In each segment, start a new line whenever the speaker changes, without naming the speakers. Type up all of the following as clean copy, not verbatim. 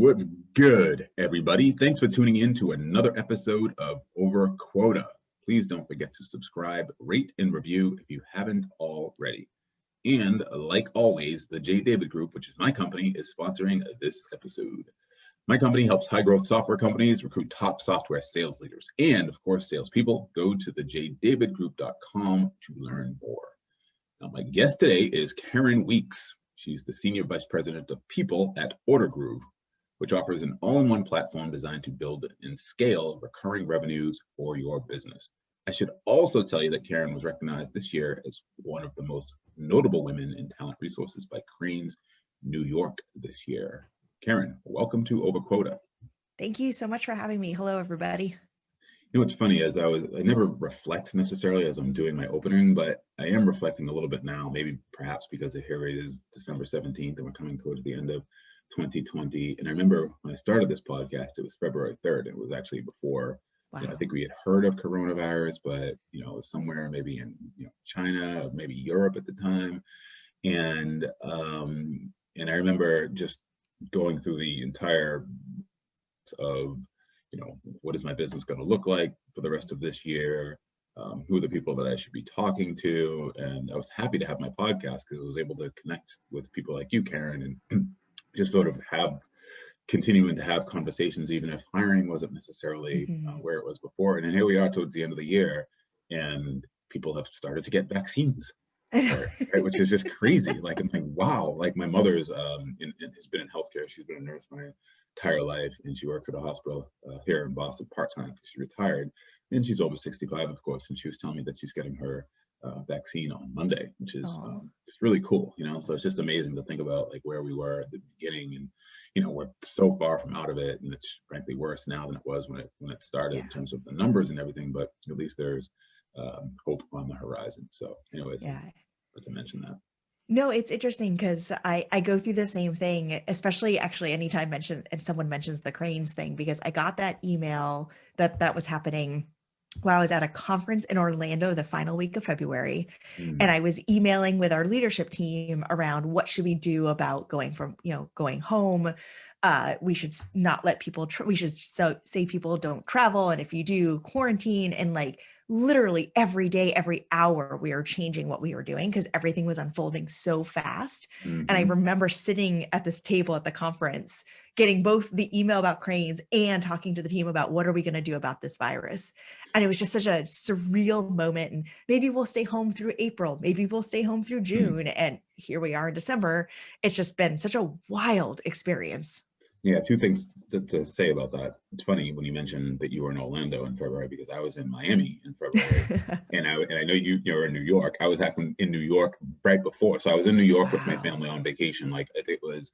What's good, everybody? Thanks for tuning in to another episode of Over Quota. Please don't forget to subscribe, rate, and review if you haven't already. And like always, the J. David Group, which is my company, is sponsoring this episode. My company helps high-growth software companies recruit top software sales leaders and, of course, salespeople. Go to theJDavidGroup.com to learn more. Now, my guest today is Crain. She's the Senior Vice President of People at Ordergroove, which offers an all-in-one platform designed to build and scale recurring revenues for your business. I should also tell you that Crain was recognized this year as one of the most notable women in talent resources by Crain's New York this year. Crain, welcome to Over Quota.
Thank you so much for having me. Hello, everybody.
You know what's funny is I never reflect necessarily as I'm doing my opening, but I am reflecting a little bit now, maybe perhaps because here it is December 17th and we're coming towards the end of 2020. And I remember when I started this podcast, it was February 3rd. It was actually before,
Wow.
I think we had heard of coronavirus, but it was somewhere maybe in China, maybe Europe at the time. And I remember just going through the entire of what is my business going to look like for the rest of this year? Who are the people that I should be talking to? And I was happy to have my podcast because I was able to connect with people like you, Crain, and just sort of continuing to have conversations, even if hiring wasn't necessarily where it was before. And then here we are towards the end of the year, and people have started to get vaccines, right? Which is just crazy. Like, I'm like, wow. Like, my mother's has been in healthcare. She's been a nurse my entire life, and she works at a hospital here in Boston part-time because she retired, and she's over 65, of course, and she was telling me that she's getting her vaccine on Monday, which is it's really cool. So it's just amazing to think about like where we were at the beginning, and we're so far from out of it, and it's frankly worse now than it was when it started in terms of the numbers and everything, but at least there's hope on the horizon. So anyways, to mention that.
No, it's interesting because I go through the same thing, especially actually anytime someone mentions the Cranes thing, because I got that email that was happening while I was at a conference in Orlando the final week of February. And I was emailing with our leadership team around what should we do about going home. We should not let people, we should say people don't travel. And if you do, quarantine. And like literally every day, every hour, we were changing what we were doing because everything was unfolding so fast. And I remember sitting at this table at the conference, getting both the email about Cranes and talking to the team about what are we going to do about this virus. And it was just such a surreal moment. And maybe we'll stay home through April, maybe we'll stay home through June. And here we are in December. It's just been such a wild experience.
Yeah, two things to say about that. It's funny when you mentioned that you were in Orlando in February because I was in Miami in February, and I know you're in New York. I was in New York right before, so I was in New York with my family on vacation. Like I think it was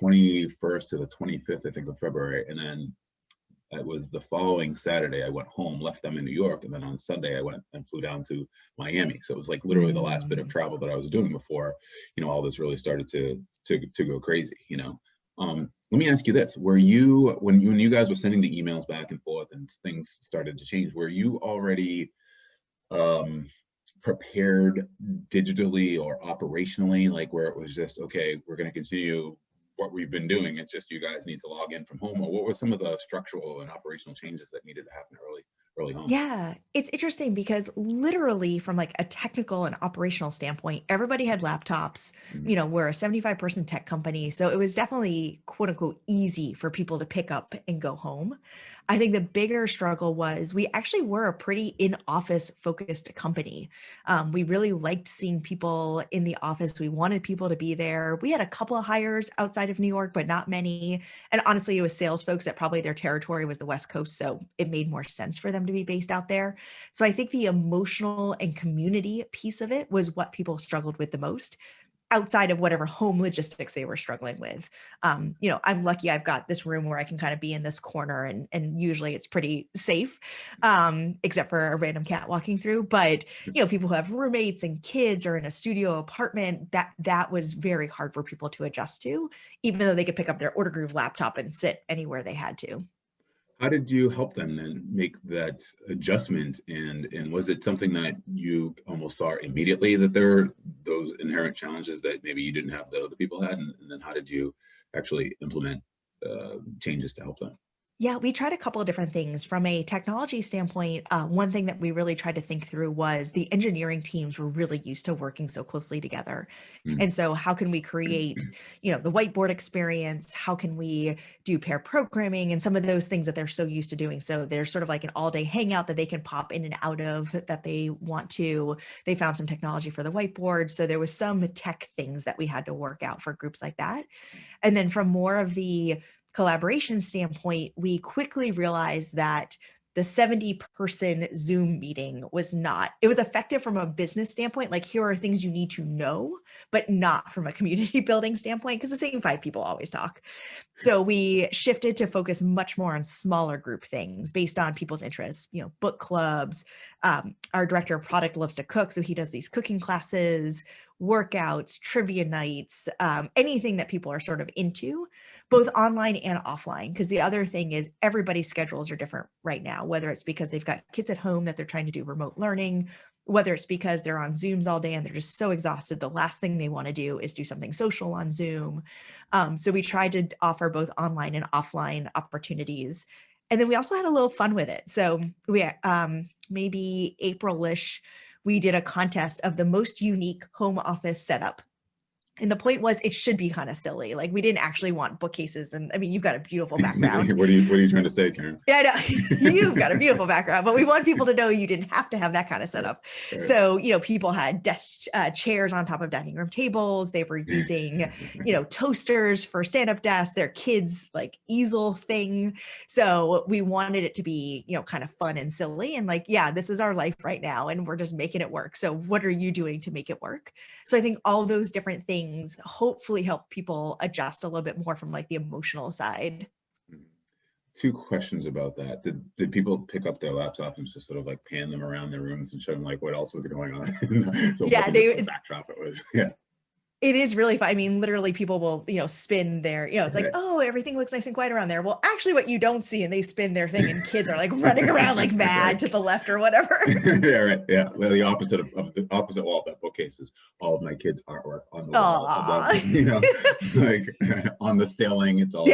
21st to the 25th, I think, of February, and then it was the following Saturday. I went home, left them in New York, and then on Sunday I went and flew down to Miami. So it was like literally the last bit of travel that I was doing before all this really started to go crazy. Let me ask you this. Were you, when you guys were sending the emails back and forth and things started to change, were you already prepared digitally or operationally, like where it was just, okay, we're going to continue what we've been doing, it's just you guys need to log in from home? Or what were some of the structural and operational changes that needed to happen early on?
Yeah, it's interesting because literally from like a technical and operational standpoint, everybody had laptops. We're a 75-person tech company. So it was definitely quote unquote easy for people to pick up and go home. I think the bigger struggle was we actually were a pretty in-office focused company. We really liked seeing people in the office. We wanted people to be there. We had a couple of hires outside of New York, but not many. And honestly, it was sales folks that probably their territory was the West Coast. So it made more sense for them to be based out there. So I think the emotional and community piece of it was what people struggled with the most, outside of whatever home logistics they were struggling with. I'm lucky I've got this room where I can kind of be in this corner and usually it's pretty safe, except for a random cat walking through. But, people who have roommates and kids or in a studio apartment, that was very hard for people to adjust to, even though they could pick up their Ordergroove laptop and sit anywhere they had to.
How did you help them then make that adjustment? And was it something that you almost saw immediately that there were those inherent challenges that maybe you didn't have that other people had? And then how did you actually implement changes to help them?
Yeah, we tried a couple of different things. From a technology standpoint, one thing that we really tried to think through was the engineering teams were really used to working so closely together.
Mm.
And so how can we create, the whiteboard experience? How can we do pair programming and some of those things that they're so used to doing? So there's sort of like an all-day hangout that they can pop in and out of that they want to. They found some technology for the whiteboard. So there was some tech things that we had to work out for groups like that. And then from more of the collaboration standpoint, we quickly realized that the 70-person Zoom meeting was not, it was effective from a business standpoint, like here are things you need to know, but not from a community building standpoint, because the same 5 people always talk. So we shifted to focus much more on smaller group things based on people's interests, book clubs. Our director of product loves to cook, so he does these cooking classes, workouts, trivia nights, anything that people are sort of into, both online and offline. Because the other thing is everybody's schedules are different right now, whether it's because they've got kids at home that they're trying to do remote learning, whether it's because they're on Zooms all day and they're just so exhausted. The last thing they want to do is do something social on Zoom. So we tried to offer both online and offline opportunities. And then we also had a little fun with it. So we, maybe April-ish, we did a contest of the most unique home office setup. And the point was, it should be kind of silly. Like we didn't actually want bookcases. And I mean, you've got a beautiful background.
What are you trying to say, Karen?
Yeah, I know. You've got a beautiful background, but we want people to know you didn't have to have that kind of setup.
Right.
So, people had desk chairs on top of dining room tables. They were using, toasters for stand-up desks, their kids' like easel thing. So we wanted it to be, kind of fun and silly and like, yeah, this is our life right now and we're just making it work. So what are you doing to make it work? So I think all those different things hopefully help people adjust a little bit more from like the emotional side.
2 questions about that. Did people pick up their laptops and just sort of like pan them around their rooms and show them like what else was going on? So
yeah,
the backdrop it was. Yeah.
It is really fun. I mean, literally people will, spin their, it's like, oh, everything looks nice and quiet around there. Well, actually what you don't see, and they spin their thing and kids are like running around like mad to the left or whatever.
Yeah, right. Yeah. Well, the opposite of the opposite wall of that bookcase is all of my kids' artwork on the wall above, like on the ceiling. It's all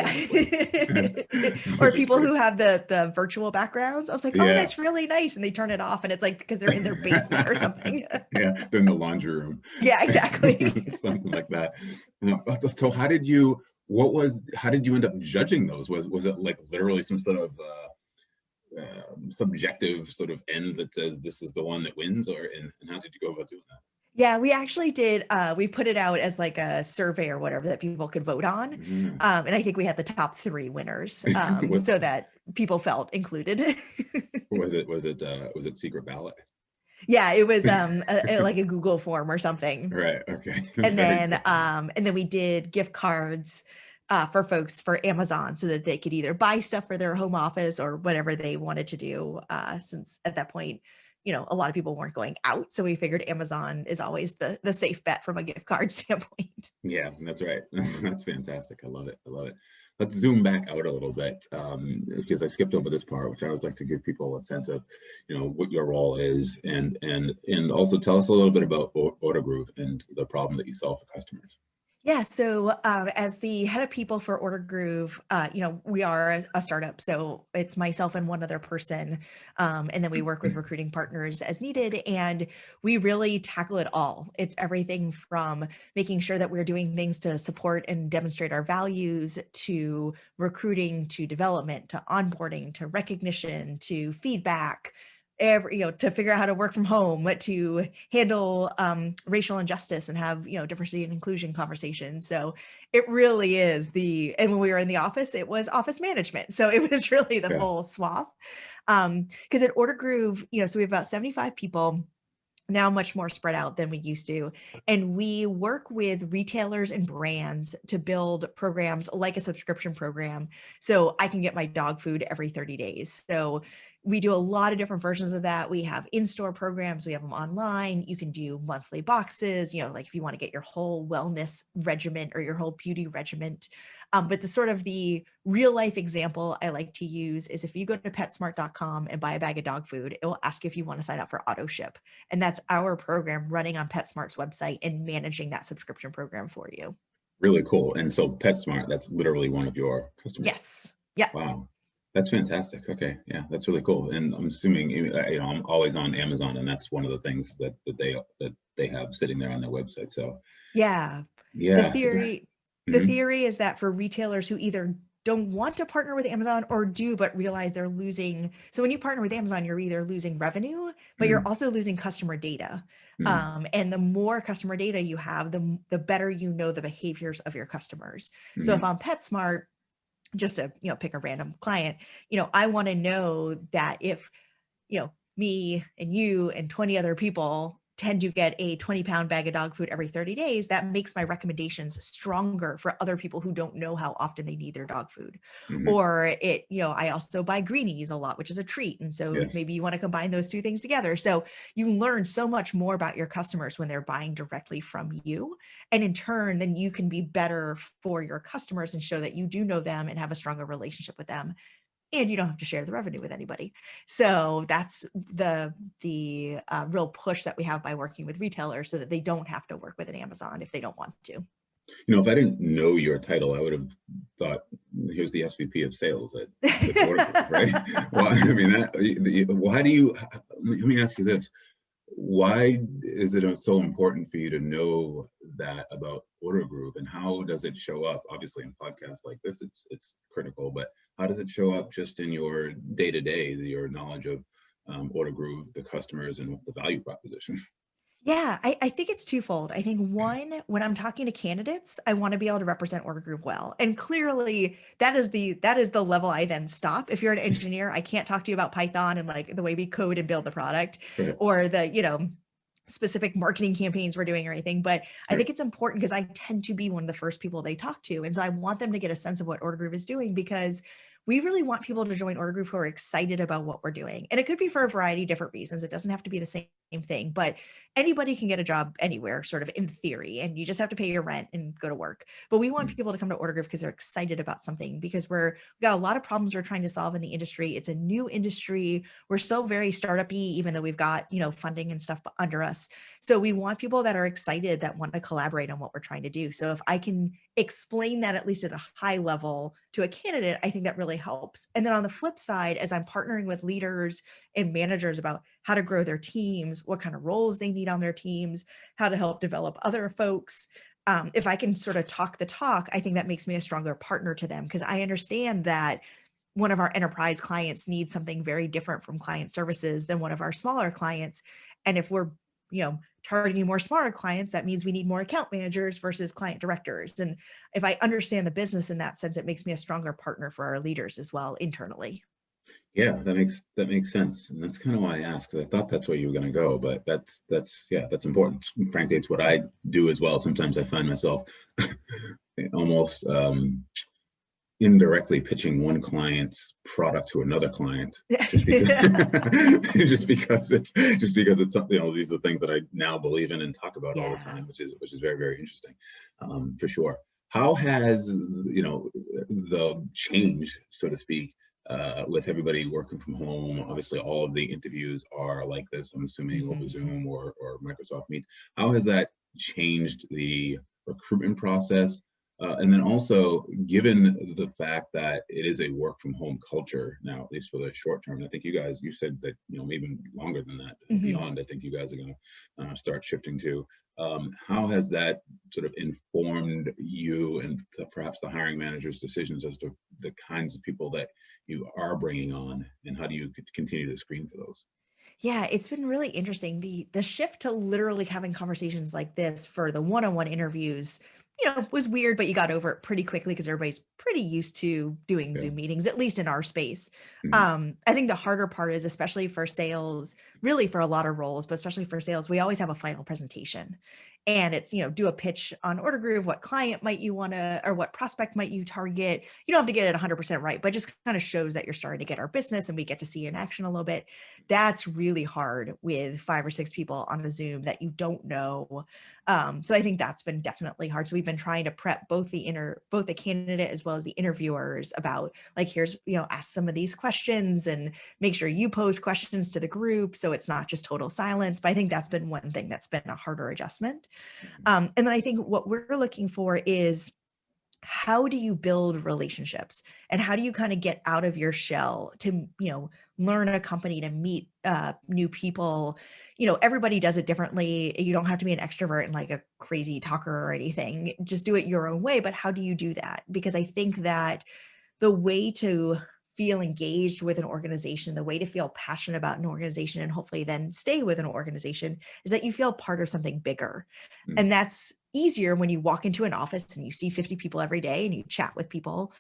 or people who have the virtual backgrounds. I was like, oh, that's really nice. And they turn it off and it's like because they're in their basement or something.
Yeah, they're in the laundry room.
Yeah, exactly.
Something like that. So how did you end up judging those? Was it like literally some sort of subjective sort of end that says this is the one that wins, and how did you go about doing that?
Yeah, we actually did. We put it out as like a survey or whatever that people could vote on.
Mm-hmm.
And I think we had the top 3 winners so that people felt included.
Was it secret ballot?
Yeah, it was like a Google form or something.
Right. Okay.
And then we did gift cards for folks for Amazon so that they could either buy stuff for their home office or whatever they wanted to do. Since at that point, a lot of people weren't going out. So we figured Amazon is always the safe bet from a gift card standpoint.
Yeah, that's right. That's fantastic. I love it. Let's zoom back out a little bit because I skipped over this part, which I always like to give people a sense of, what your role is, and also tell us a little bit about Ordergroove and the problem that you solve for customers.
Yeah, so as the head of people for Ordergroove, we are a startup, so it's myself and one other person, and then we work with recruiting partners as needed, and we really tackle it all. It's everything from making sure that we're doing things to support and demonstrate our values, to recruiting, to development, to onboarding, to recognition, to feedback, to figure out how to work from home, to handle racial injustice and have, diversity and inclusion conversations. So it really is and when we were in the office, it was office management. So it was really the full swath. Because at Ordergroove, so we have about 75 people, now much more spread out than we used to. And we work with retailers and brands to build programs like a subscription program. So I can get my dog food every 30 days. So we do a lot of different versions of that. We have in-store programs, we have them online. You can do monthly boxes, like if you want to get your whole wellness regimen or your whole beauty regimen. But the real life example I like to use is if you go to PetSmart.com and buy a bag of dog food, it will ask you if you want to sign up for auto ship. And that's our program running on PetSmart's website and managing that subscription program for you.
Really cool. And so PetSmart, that's literally one of your customers.
Yes. Yeah.
Wow. That's fantastic. Okay. Yeah, that's really cool. And I'm assuming, I'm always on Amazon, and that's one of the things that they have sitting there on their website. So
Yeah. The
yeah.
theory, the
Mhm.
theory is that for retailers who either don't want to partner with Amazon or do, but realize they're losing. So when you partner with Amazon, you're either losing revenue, but you're
Mhm.
also losing customer data.
Mhm.
And the more customer data you have, the better you know the behaviors of your customers. So if
Mhm.
I'm PetSmart, just to, pick a random client, I want to know that if, me and you and 20 other people tend to get a 20-pound bag of dog food every 30 days, that makes my recommendations stronger for other people who don't know how often they need their dog food.
Mhm.
Or I also buy greenies a lot, which is a treat. And so
Yes.
maybe you want to combine those two things together. So you learn so much more about your customers when they're buying directly from you. And in turn, then you can be better for your customers and show that you do know them and have a stronger relationship with them, and you don't have to share the revenue with anybody. So that's the real push that we have by working with retailers, so that they don't have to work with an Amazon if they don't want to.
If I didn't know your title, I would have thought, here's the SVP of sales at Ordergroove, right? Well, I mean, why do you, let me ask you this. Why is it so important for you to know that about Ordergroove, and how does it show up? Obviously, in podcasts like this, it's critical, but how does it show up just in your day-to-day, your knowledge of Ordergroove, the customers, and the value proposition?
Yeah, I think it's twofold. I think one, when I'm talking to candidates, I want to be able to represent Ordergroove well. And clearly that is the level I then stop. If you're an engineer, I can't talk to you about Python and like the way we code and build the product,
Right,
or the, specific marketing campaigns we're doing or anything. But I
right.
think it's important because I tend to be one of the first people they talk to. And so I want them to get a sense of what Ordergroove is doing, because we really want people to join Ordergroove who are excited about what we're doing. And it could be for a variety of different reasons. It doesn't have to be the same thing, but anybody can get a job anywhere, sort of in theory, and you just have to pay your rent and go to work. But we want
Mm.
people to come to Ordergroove because they're excited about something, because we got a lot of problems we're trying to solve in the industry. It's a new industry. We're still very startup-y, even though we've got, funding and stuff under us. So we want people that are excited, that want to collaborate on what we're trying to do. So if I can explain that at least at a high level to a candidate, I think that really helps. And then on the flip side, as I'm partnering with leaders and managers about how to grow their teams, what kind of roles they need on their teams, how to help develop other folks, if I can sort of talk the talk, I think that makes me a stronger partner to them, because I understand that one of our enterprise clients needs something very different from client services than one of our smaller clients. And if we're, targeting more smaller clients, that means we need more account managers versus client directors. And if I understand the business in that sense, it makes me a stronger partner for our leaders as well internally.
Yeah, that makes sense, and that's kind of why I asked, because I thought that's where you were going to go. But that's important. Frankly, it's what I do as well. Sometimes I find myself almost indirectly pitching one client's product to another client, just because just because it's something, these are the things that I now believe in and talk about all the
Yeah.
time, which is very, very interesting, for sure. How has the change, so to speak, with everybody working from home? Obviously, all of the interviews are like this, I'm assuming, over
Mhm.
Zoom or Microsoft Meets. How has that changed the recruitment process? And then also, given the fact that it is a work from home culture now, at least for the short term, I think you said that, maybe longer than that and
Mhm.
beyond, I think you guys are going to start shifting to. How has that sort of informed you and perhaps the hiring manager's decisions as to the kinds of people that you are bringing on, and how do you continue to screen for those?
Yeah, it's been really interesting. The shift to literally having conversations like this for the one-on-one interviews, was weird, but you got over it pretty quickly because everybody's pretty used to doing
Okay.
Zoom meetings, at least in our space.
Mhm.
I think the harder part is, especially for sales, really for a lot of roles, but especially for sales, we always have a final presentation. And it's, do a pitch on Ordergroove, what client might you want to, or what prospect might you target? You don't have to get it 100% right, but just kind of shows that you're starting to get our business and we get to see you in action a little bit. That's really hard with 5 or 6 people on a Zoom that you don't know. So I think that's been definitely hard. So we've been trying to prep both the candidate as well as the interviewers about, like, here's, ask some of these questions and make sure you pose questions to the group, so it's not just total silence. But I think that's been one thing that's been a harder adjustment. And then I think what we're looking for is, how do you build relationships, and how do you kind of get out of your shell to, learn a company, to meet new people? Everybody does it differently. You don't have to be an extrovert and like a crazy talker or anything. Just do it your own way. But how do you do that? Because I think that the way to feel engaged with an organization, the way to feel passionate about an organization, and hopefully then stay with an organization, is that you feel part of something bigger. And that's easier when you walk into an office and you see 50 people every day and you chat with people.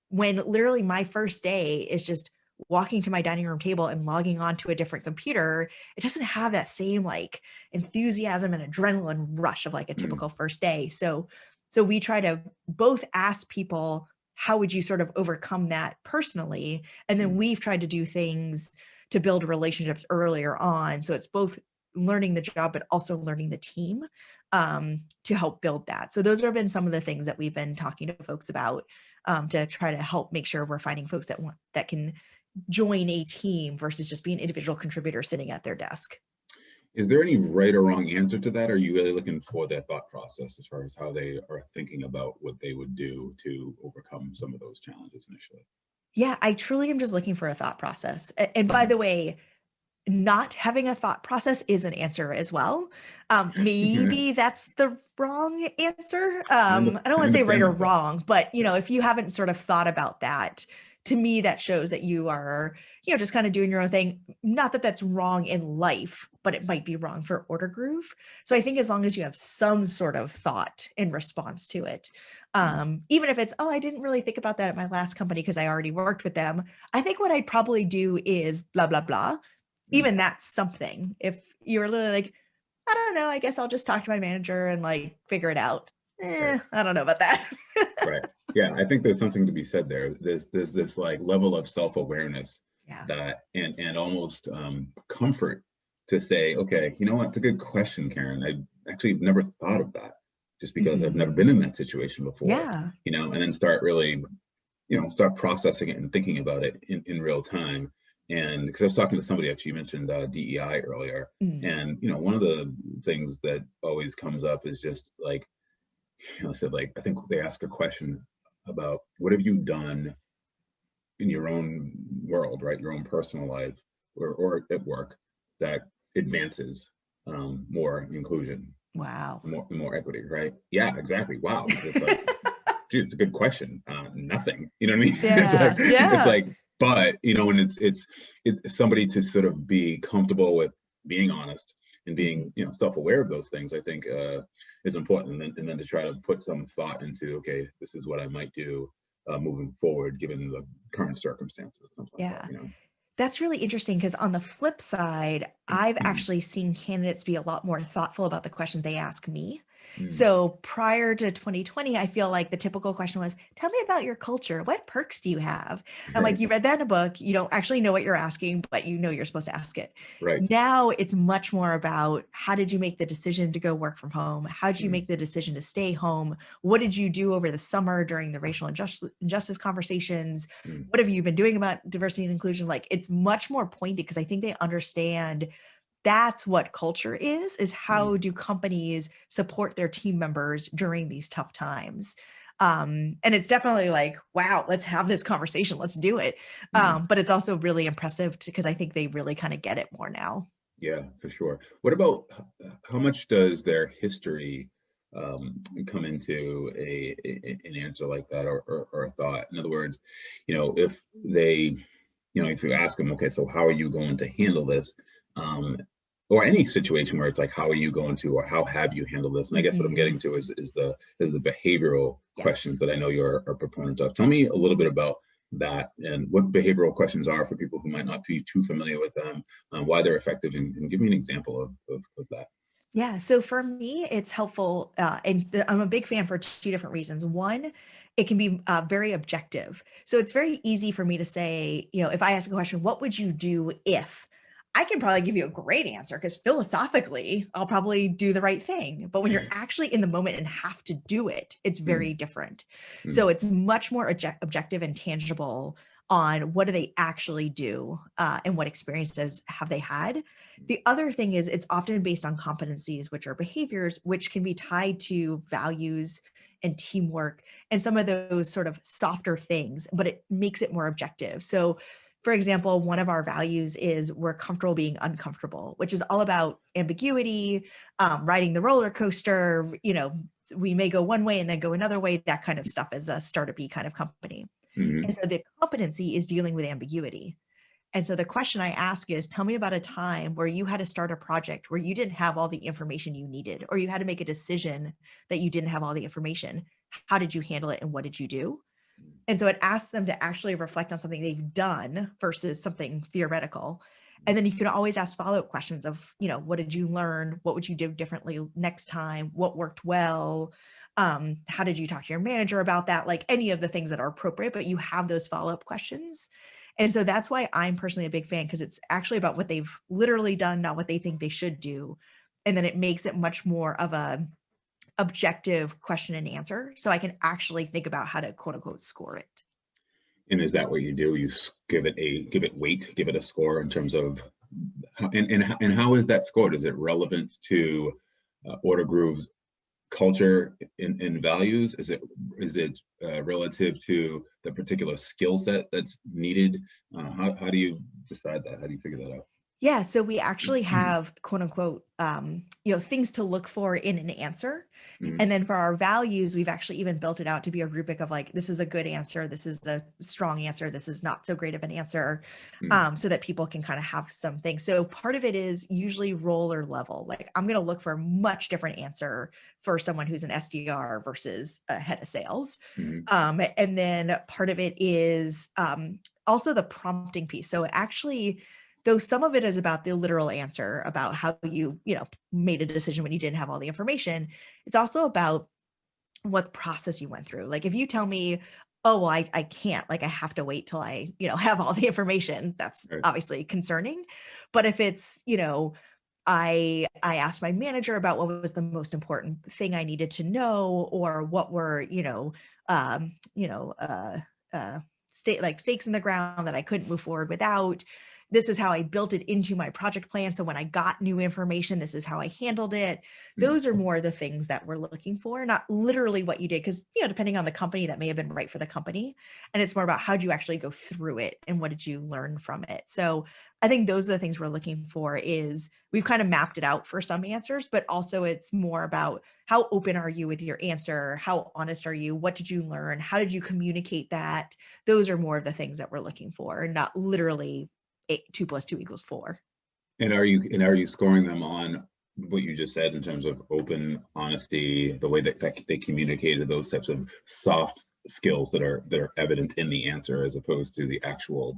When literally my first day is just walking to my dining room table and logging on to a different computer, it doesn't have that same like enthusiasm and adrenaline rush of like a typical first day. So we try to both ask people, how would you sort of overcome that personally? And then we've tried to do things to build relationships earlier on. So it's both learning the job, but also learning the team to help build that. So those have been some of the things that we've been talking to folks about to try to help make sure we're finding folks that can join a team versus just be an individual contributor sitting at their desk.
Is there any right or wrong answer to that? Or are you really looking for their thought process as far as how they are thinking about what they would do to overcome some of those challenges initially?
Yeah, I truly am just looking for a thought process. And by the way, not having a thought process is an answer as well. Maybe that's the wrong answer. I don't want to say right or wrong, but if you haven't sort of thought about that, to me, that shows that you are, just kind of doing your own thing. Not that that's wrong in life, but it might be wrong for Ordergroove. So I think as long as you have some sort of thought in response to it, even if it's, I didn't really think about that at my last company because I already worked with them. I think what I'd probably do is blah, blah, blah. Even that's something. If you're literally like, I don't know, I guess I'll just talk to my manager and like figure it out. I don't know about that.
Right. Yeah, I think there's something to be said there. There's this like level of self-awareness that and almost comfort to say, okay, you know what? It's a good question, Karen. I actually never thought of that just because I've never been in that situation before. And then start really, start processing it and thinking about it in real time. And because I was talking to somebody, actually, you mentioned DEI earlier. And, one of the things that always comes up is just like, I said, like, I think they ask a question about what have you done in your own world, right? Your own personal life or at work that advances more inclusion.
Wow.
More equity, right? Yeah, exactly. Wow. It's like, geez, it's a good question. Nothing, you know what I mean?
Yeah.
It's like, but when it's somebody to sort of be comfortable with being honest and being self-aware of those things, I think is important. And then to try to put some thought into, okay, this is what I might do moving forward given the current circumstances, something like that.
That's really interesting because on the flip side, I've actually seen candidates be a lot more thoughtful about the questions they ask me. So prior to 2020, I feel like the typical question was, tell me about your culture. What perks do you have? I'm like, you read that in a book. You don't actually know what you're asking, but you're supposed to ask it.
Right.
Now it's much more about, how did you make the decision to go work from home? How did you make the decision to stay home? What did you do over the summer during the racial injustice conversations? What have you been doing about diversity and inclusion? Like, it's much more pointed because I think they understand that's what culture is how do companies support their team members during these tough times. And it's definitely like, wow, let's have this conversation. Let's do it. But it's also really impressive because I think they really kind of get it more now.
Yeah, for sure. What about how much does their history come into an answer like that or a thought? In other words, if they, if you ask them, okay, so how are you going to handle this? Or any situation where it's like, how are you going to, or how have you handled this? And I guess what I'm getting to is the behavioral questions that I know you're a proponent of. Tell me a little bit about that and what behavioral questions are for people who might not be too familiar with them, why they're effective, and give me an example of that.
Yeah. So for me, it's helpful. And I'm a big fan for two different reasons. One, it can be very objective. So it's very easy for me to say, if I ask a question, what would you do if? I can probably give you a great answer because philosophically, I'll probably do the right thing. But when you're actually in the moment and have to do it, it's very different. So it's much more objective and tangible on what do they actually do, and what experiences have they had. The other thing is it's often based on competencies, which are behaviors, which can be tied to values and teamwork and some of those sort of softer things, but it makes it more objective. So for example, one of our values is we're comfortable being uncomfortable, which is all about ambiguity, riding the roller coaster. We may go one way and then go another way, that kind of stuff as a startup-y kind of company.
Mm-hmm.
And so the competency is dealing with ambiguity. And so the question I ask is, tell me about a time where you had to start a project where you didn't have all the information you needed, or you had to make a decision that you didn't have all the information. How did you handle it and what did you do? And so it asks them to actually reflect on something they've done versus something theoretical. And then you can always ask follow-up questions of, what did you learn? What would you do differently next time? What worked well? How did you talk to your manager about that? Like any of the things that are appropriate, but you have those follow-up questions. And so that's why I'm personally a big fan, because it's actually about what they've literally done, not what they think they should do. And then it makes it much more of a objective question and answer. So I can actually think about how to quote unquote score it.
And is that what you do? You give it weight, give it a score in terms of, and how is that scored? Is it relevant to Ordergroove's culture and values? Is it relative to the particular skill set that's needed? How do you decide that? How do you figure that out?
Yeah, so we actually have quote unquote, things to look for in an answer.
Mm-hmm.
And then for our values, we've actually even built it out to be a rubric of like, this is a good answer, this is a strong answer, this is not so great of an answer, so that people can kind of have something. So part of it is usually role or level. Like I'm going to look for a much different answer for someone who's an SDR versus a head of sales.
Mm-hmm.
And then part of it is also the prompting piece. So actually, though some of it is about the literal answer about how you made a decision when you didn't have all the information, it's also about what process you went through. Like if you tell me, oh, well, I can't, like I have to wait till I, have all the information, that's
Right.
obviously concerning. But if it's, I asked my manager about what was the most important thing I needed to know, or what were, stakes in the ground that I couldn't move forward without. This is how I built it into my project plan. So when I got new information, this is how I handled it. Those are more the things that we're looking for, not literally what you did. Because, depending on the company, that may have been right for the company. And it's more about how do you actually go through it and what did you learn from it? So I think those are the things we're looking for. Is we've kind of mapped it out for some answers, but also it's more about how open are you with your answer? How honest are you? What did you learn? How did you communicate that? Those are more of the things that we're looking for, not literally 2 + 2 = 4.
And are you scoring them on what you just said in terms of open honesty, the way that they communicated, those types of soft skills that are evident in the answer as opposed to the actual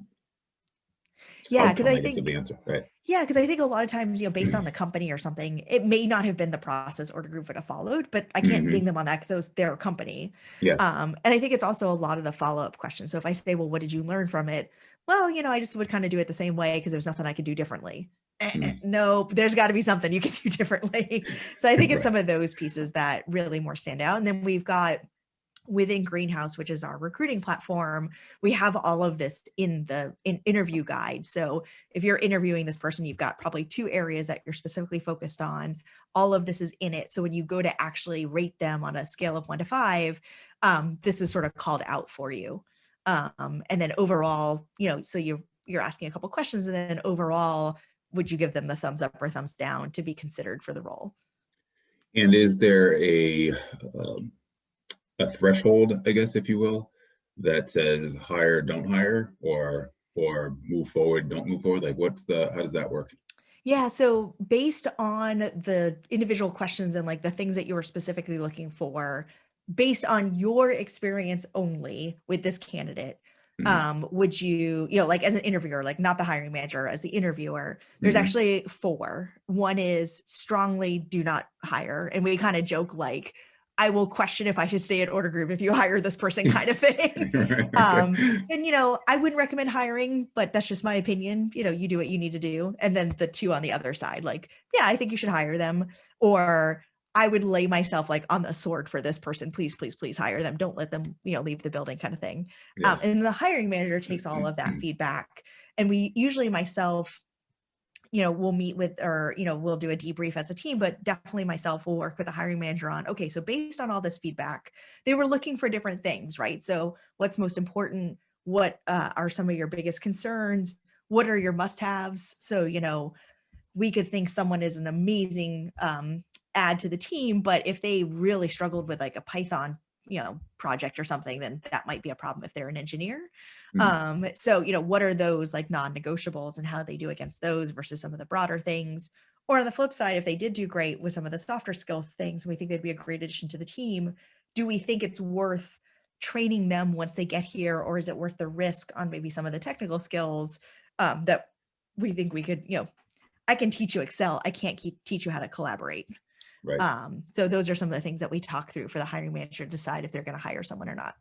outcome, I guess, of the answer, right?
Yeah, because I think a lot of times, based on the company or something, it may not have been the process Ordergroove would have followed, but I can't ding them on that because it was their company.
Yes.
And I think it's also a lot of the follow-up questions. So if I say, well, what did you learn from it? Well, I just would kind of do it the same way because there's nothing I could do differently. No, there's got to be something you can do differently. So I think it's some of those pieces that really more stand out. And then we've got within Greenhouse, which is our recruiting platform, we have all of this in the interview guide. So if you're interviewing this person, you've got probably 2 areas that you're specifically focused on. All of this is in it. So when you go to actually rate them on a scale of 1 to 5, this is sort of called out for you. And then overall, so you're asking a couple questions, and then overall, would you give them the thumbs up or thumbs down to be considered for the role?
And is there a threshold, I guess, if you will, that says hire, don't hire, or move forward, don't move forward? Like how does that work?
Yeah, so based on the individual questions and like the things that you were specifically looking for, based on your experience only with this candidate, would you, like as an interviewer, like not the hiring manager, as the interviewer, there's actually 4. One is strongly do not hire. And we kind of joke like, I will question if I should stay at Ordergroove if you hire this person kind of thing. And, I wouldn't recommend hiring, but that's just my opinion. You do what you need to do. And then the 2 on the other side, like, yeah, I think you should hire them. Or I would lay myself like on the sword for this person. Please, please, please hire them. Don't let them, leave the building kind of thing.
Yeah.
And the hiring manager takes all of that feedback. And we usually myself, we'll meet with, or, we'll do a debrief as a team, but definitely myself will work with the hiring manager on, okay, so based on all this feedback, they were looking for different things, right? So what's most important? What are some of your biggest concerns? What are your must-haves? So, we could think someone is an amazing add to the team, but if they really struggled with like a Python, project or something, then that might be a problem if they're an engineer. So, what are those like non-negotiables and how they do against those versus some of the broader things? Or on the flip side, if they did do great with some of the softer skill things, and we think they'd be a great addition to the team, do we think it's worth training them once they get here? Or is it worth the risk on maybe some of the technical skills that we think we could, I can teach you Excel. I can't teach you how to collaborate.
Right.
So those are some of the things that we talk through for the hiring manager to decide if they're going to hire someone or not.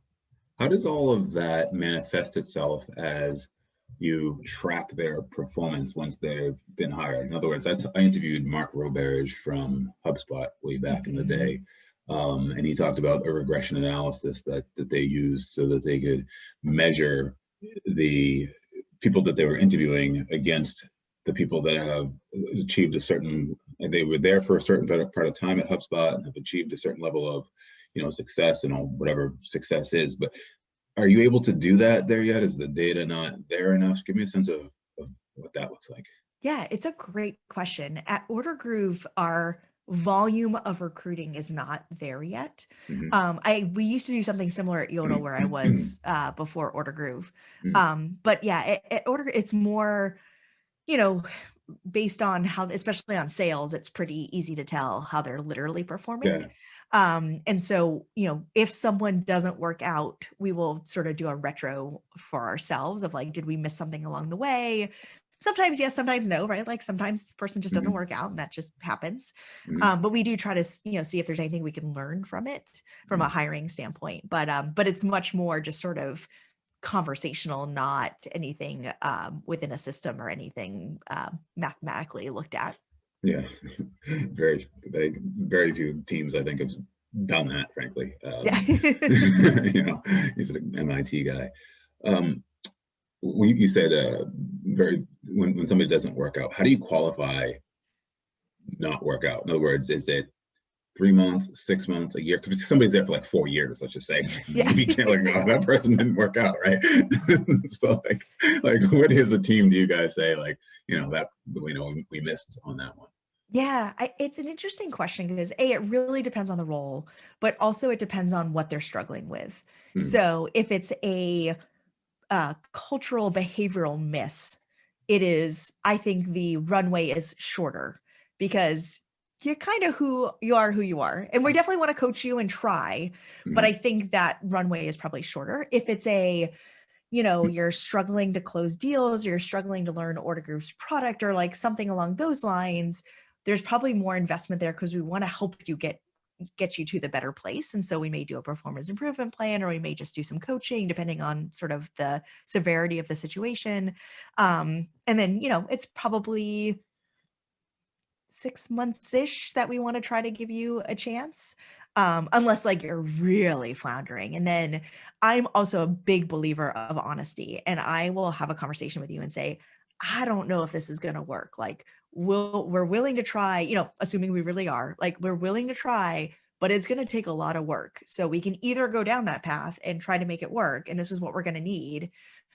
How does all of that manifest itself as you track their performance once they've been hired? In other words, I interviewed Mark Roberge from HubSpot way back in the day. And he talked about a regression analysis that they used so that they could measure the people that they were interviewing against the people that have achieved a certain, they were there for a certain part of time at HubSpot and have achieved a certain level of, success and all, whatever success is. But are you able to do that there yet? Is the data not there enough? Give me a sense of what that looks like.
Yeah, it's a great question. At Ordergroove, our volume of recruiting is not there yet. We used to do something similar at Yodel where I was before Ordergroove. But yeah, at Order, it's more, based on how, especially on sales, it's pretty easy to tell how they're literally performing. And so, if someone doesn't work out, we will sort of do a retro for ourselves of like, did we miss something along the way? Sometimes yes, sometimes no, right? Like sometimes this person just doesn't work out and that just happens. But we do try to, see if there's anything we can learn from it from a hiring standpoint. But it's much more just sort of conversational, not anything within a system or anything mathematically looked at.
Yeah, very few teams I think have done that, frankly. He's an MIT guy. You said when somebody doesn't work out, how do you qualify not work out? In other words, is it 3 months, 6 months, a year? Because somebody's there for like 4 years, let's just say. You can't like, oh, that person didn't work out, right? So like what is a team do you guys say like, that we missed on that one?
Yeah, it's an interesting question because it really depends on the role, but also it depends on what they're struggling with. So if it's a cultural behavioral miss, I think the runway is shorter because you're kind of who you are. And we definitely want to coach you and try, but I think that runway is probably shorter. If it's you're struggling to close deals, you're struggling to learn Ordergroove's product or like something along those lines, there's probably more investment there because we want to help you get you to the better place. And so we may do a performance improvement plan, or we may just do some coaching depending on sort of the severity of the situation. And then, it's probably 6 months-ish that we want to try to give you a chance. Unless like you're really floundering. And then I'm also a big believer of honesty, and I will have a conversation with you and say, I don't know if this is going to work. Like we're willing to try, assuming we really are, like we're willing to try, but it's going to take a lot of work. So we can either go down that path and try to make it work, and this is what we're going to need.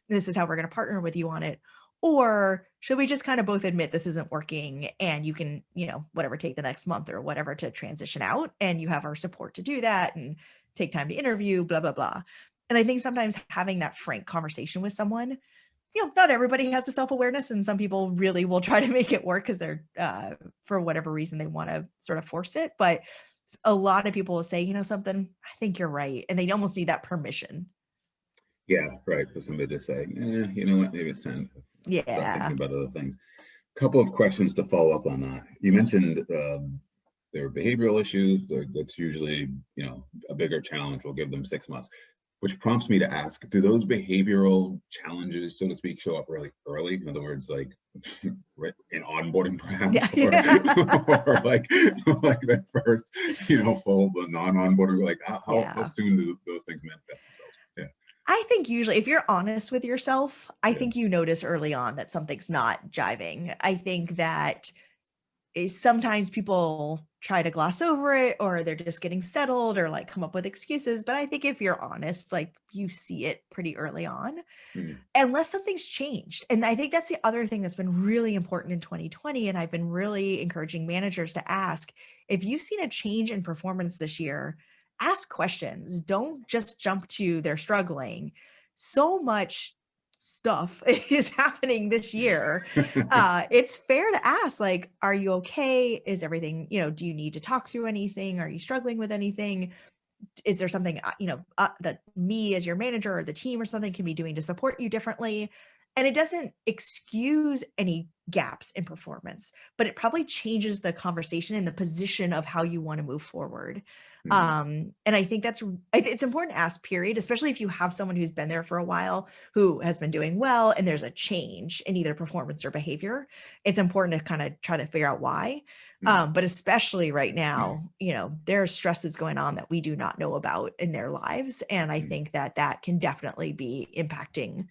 This is how we're going to partner with you on it. Or should we just kind of both admit this isn't working, and you can, whatever, take the next month or whatever to transition out, and you have our support to do that and take time to interview, blah, blah, blah. And I think sometimes having that frank conversation with someone, not everybody has the self-awareness, and some people really will try to make it work because they're, for whatever reason, they want to sort of force it. But a lot of people will say, something, I think you're right. And they almost need that permission.
Yeah, right. For somebody to say, you know what, maybe it's time to start thinking about other things. Couple of questions to follow up on that. You mentioned there are behavioral issues. That's usually, a bigger challenge. We'll give them 6 months. Which prompts me to ask, do those behavioral challenges, so to speak, show up really early? In other words, like in onboarding
Yeah.
perhaps,
Yeah.
or like that first, full the non-onboarding, like how
Yeah.
soon do those things manifest themselves? Yeah.
I think usually if you're honest with yourself, I
Yeah.
think you notice early on that something's not jiving. I think that sometimes people try to gloss over it, or they're just getting settled, or like come up with excuses. But I think if you're honest, like you see it pretty early on,
Mm,
unless something's changed. And I think that's the other thing that's been really important in 2020. And I've been really encouraging managers to ask, if you've seen a change in performance this year, ask questions. Don't just jump to they're struggling. So much stuff is happening this year. It's fair to ask, like, are you okay? Is everything, do you need to talk through anything? Are you struggling with anything? Is there something that me as your manager or the team or something can be doing to support you differently? And it doesn't excuse any gaps in performance, but it probably changes the conversation and the position of how you want to move forward.
mm,
And I think it's important to ask, period, especially if you have someone who's been there for a while, who has been doing well, and there's a change in either performance or behavior. It's important to kind of try to figure out why.
mm,
But especially right now, there are stresses going on that we do not know about in their lives. And I
mm.
think that can definitely be impacting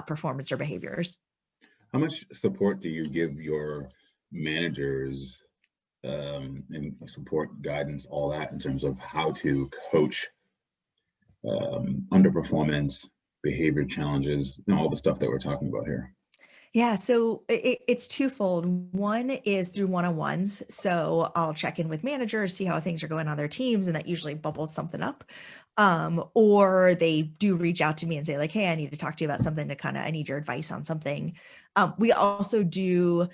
performance or behaviors.
How much support do you give your managers, and support, guidance, all that in terms of how to coach underperformance, behavior challenges, all the stuff that we're talking about here?
Yeah, so it's twofold. One is through one-on-ones. So I'll check in with managers, see how things are going on their teams, and that usually bubbles something up. Or they do reach out to me and say, like, hey, I need to talk to you about something, I need your advice on something. We also do